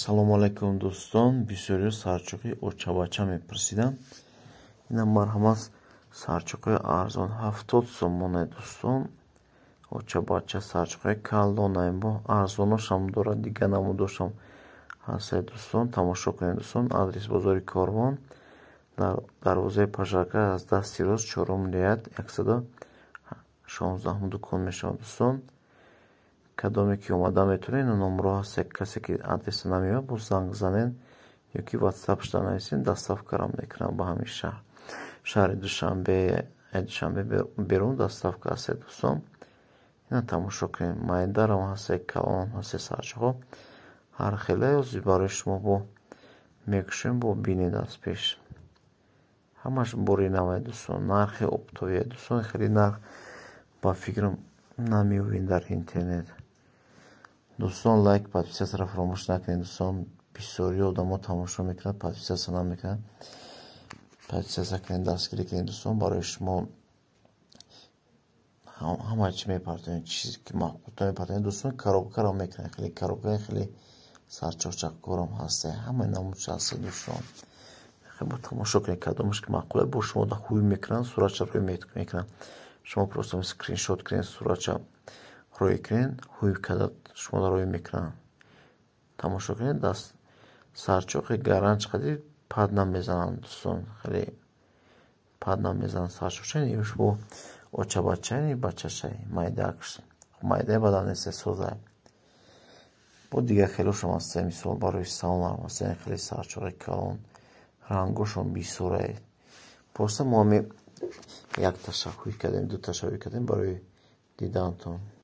Салому алайкум дӯстон, бисёриҳо сарчӯқи очабача мепурсиданд. Ина марҳамат сарчӯқи арзон 70 сом монае дӯстон. Очабача сарчӯқи калдонае, бо арзоношам дорад, дига намудошам ҳастае дӯстон. Тамошо кунед дӯстон. Адрес бозори Корвон, дарвозаи Пажарка, аз дасти рост 4 лият 116 дукон мешавад дӯстон. Кадоме ки омада метавонед, номро ҳаст, касе ки адреса намеёбад бо занг занед ё ки ватсапшда нависед, доставкарам мекунам ба ҳамин шаҳр. Шаҳри Душанбе берун доставка ҳастед дӯстон. Ина тамошо кунед, майдарам ҳастед, калонам ҳастед сарчӯқҳо. Ҳар хелаёзи барои шумо бо мекушем, бо бинед аз пеш. Ҳамаш бори навае дӯстон. Нархи оптовие дӯстон, хеле нарх ба фикрам намеёбед дар интернет. Дӯстон, лайк, подписатсияро фаромӯш накунед дӯстон. Бисёри одамо тамошо мекунанд, подписатсия намекунанд. Подписатсия кунед, дастгирӣ кунед дӯстон. Барои шумо ҳама чи мепартонед, чизе ки маъқултар мепартонед дӯстон. Коробкаро мекунед, хеле коробкаи хеле сарчоқчақкорам ҳаста. Ҳама намудша ҳаста дӯстон. Бо тамошо кунед, кадомаш ки маъқуле бо шумо ҳуй мекунанд, суратша рӯй мекунанд. Шумо просто скриншот кунед, суратша рӯй кунед, ҳуй карда шуморо рӯй мекунанд. Тамошо кунед, даст сарчоқи гаранҷ қадир пад намезананд дӯстон. Хеле пад намезананд сарчоқча. Иш бо очабачаи бачашаи майдакш. Майдаи бадан нест, созае. Бо дигар хелошам ҳастае, мисол барои саунам ҳастае, хеле сарчоқи калон. Рангошон бисёрае. Просто мо ҳамин як таша ҳуй кардем, ду таша ҳуй кардем барои дидантон.